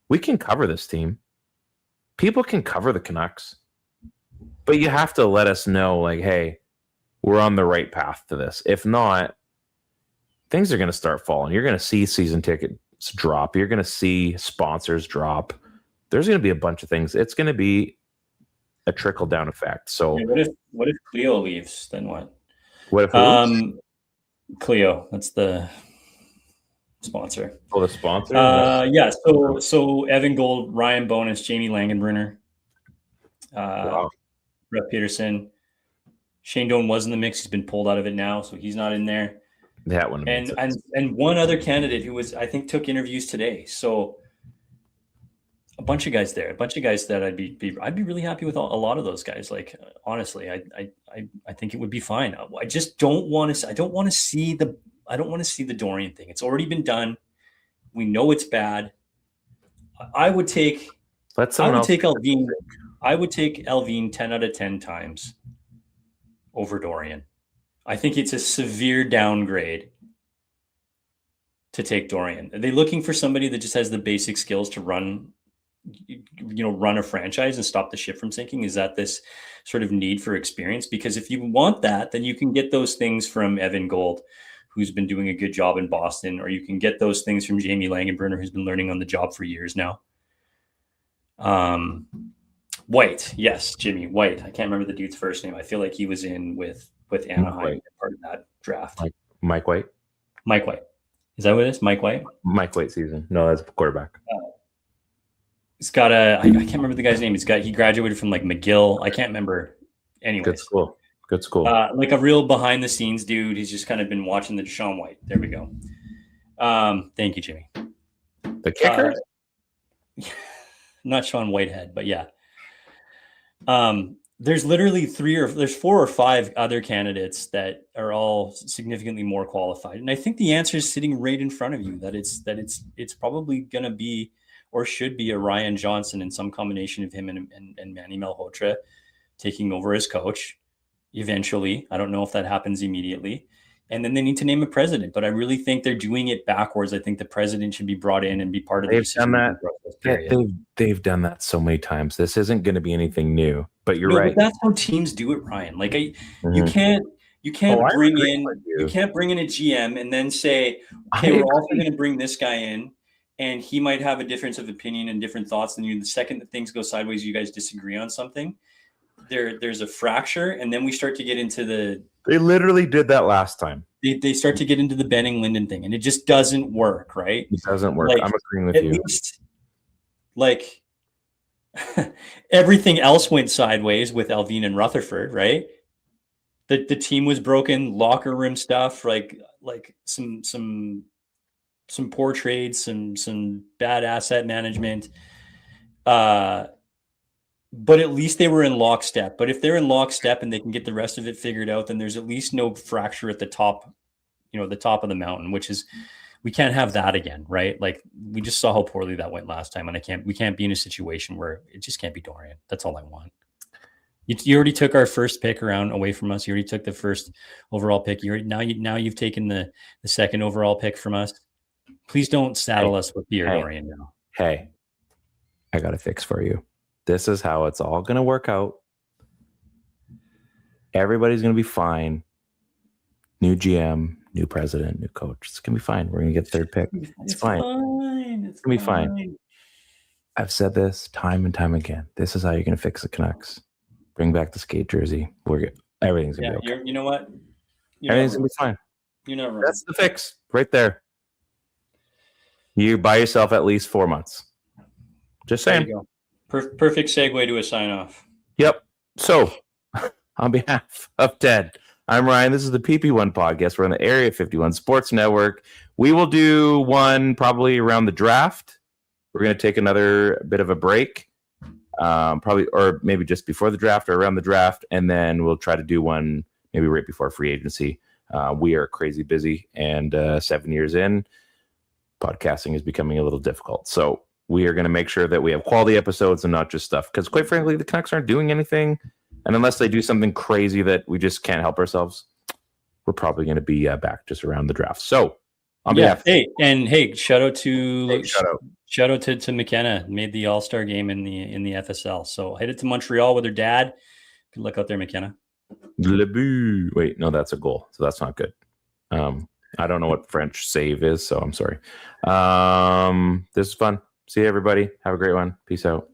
We can cover this team. People can cover the Canucks, but you have to let us know, like, hey, we're on the right path to this. If not, things are going to start falling. You're going to see season tickets drop. You're going to see sponsors drop. There's going to be a bunch of things. It's going to be a trickle down effect. So what if Cleo leaves? Then what? What if who? Cleo, that's the sponsor. Oh, the sponsor? Yeah. So Evan Gold, Ryan Bonus, Jamie Langenbrunner, Wow. Brett Peterson. Shane Doan was in the mix. He's been pulled out of it now, so he's not in there. That one. And one other candidate who was, I think, took interviews today. So a bunch of guys there, a bunch of guys that I'd be really happy with a lot of those guys. Like, honestly, I think it would be fine. I just don't want to. I don't want to see the Dorian thing. It's already been done. We know it's bad. I would take Alvin. I would take Alvin 10 out of 10 times over Dorian. I think it's a severe downgrade to take Dorian. Are they looking for somebody that just has the basic skills to run a franchise and stop the ship from sinking? Is that this sort of need for experience? Because if you want that, then you can get those things from Evan Gold, who's been doing a good job in Boston, or you can get those things from Jamie Langenbrunner, who's been learning on the job for years now. White, yes, Jimmy White. I can't remember the dude's first name. I feel like he was in with Anaheim, part of that draft. Mike White. Mike White. Is that what it is? Mike White? Mike White season. No, that's a quarterback. He's got I can't remember the guy's name. He graduated from like McGill. I can't remember. Anyways. Good school. Like a real behind the scenes dude. He's just kind of been watching the Deshaun White. There we go. Thank you, Jimmy. The kicker? Not Sean Whitehead, but yeah. There's literally 4 or 5 other candidates that are all significantly more qualified. And I think the answer is sitting right in front of you, that it's probably going to be, or should be, a Ryan Johnson in some combination of him and Manny Malhotra taking over as coach eventually. I don't know if that happens immediately. And then they need to name a president, but I really think they're doing it backwards. I think the president should be brought in and be part of the decision. They've done that so many times. This isn't going to be anything new, but you're right. But that's how teams do it, Ryan. Like you can't bring in a GM and then say, okay, we're also going to bring this guy in, and he might have a difference of opinion and different thoughts than you. The second that things go sideways, you guys disagree on something, there's a fracture, and then we start to get into the. They literally did that last time. They start to get into the Benning Linden thing, and it just doesn't work, right? It doesn't work. Like, I'm agreeing with at you. Least, like everything else went sideways with Alvin and Rutherford, right? The team was broken, locker room stuff, like some poor trades, some bad asset management. But at least they were in lockstep. But if they're in lockstep and they can get the rest of it figured out, then there's at least no fracture at the top, the top of the mountain, which is, we can't have that again, right? Like, we just saw how poorly that went last time, and we can't be in a situation where it just can't be Dorian. That's all I want. You already took our first pick away from us. You already took the first overall pick. Now you've taken the second overall pick from us. Please don't saddle us with Pierre Dorian now. Hey, I got a fix for you. This is how it's all going to work out. Everybody's going to be fine. New GM, new president, new coach. It's going to be fine. We're going to get third pick. It's fine. It's going to be fine. I've said this time and time again. This is how you're going to fix the Canucks. Bring back the skate jersey. Everything's going to be okay. You know what? Everything's going to be fine. You're not wrong. That's the fix right there. You buy yourself at least 4 months. Just There saying. you go. Perfect segue to a sign off. Yep. So, on behalf of Ted, I'm Ryan. This is the PP1 podcast. We're on the Area 51 Sports Network. We will do one probably around the draft. We're going to take another bit of a break, probably, or maybe just before the draft or around the draft, and then we'll try to do one maybe right before free agency. We are crazy busy, and 7 years in, podcasting is becoming a little difficult. So we are going to make sure that we have quality episodes and not just stuff, because quite frankly, the Canucks aren't doing anything. And unless they do something crazy that we just can't help ourselves, we're probably going to be back just around the draft. So, on behalf, shout out to shout out to McKenna, made the All-Star game in the FSL. So headed to Montreal with her dad. Good luck out there, McKenna. Wait, no, that's a goal, so that's not good. I don't know what French save is, so I'm sorry. This is fun. See you, everybody. Have a great one. Peace out.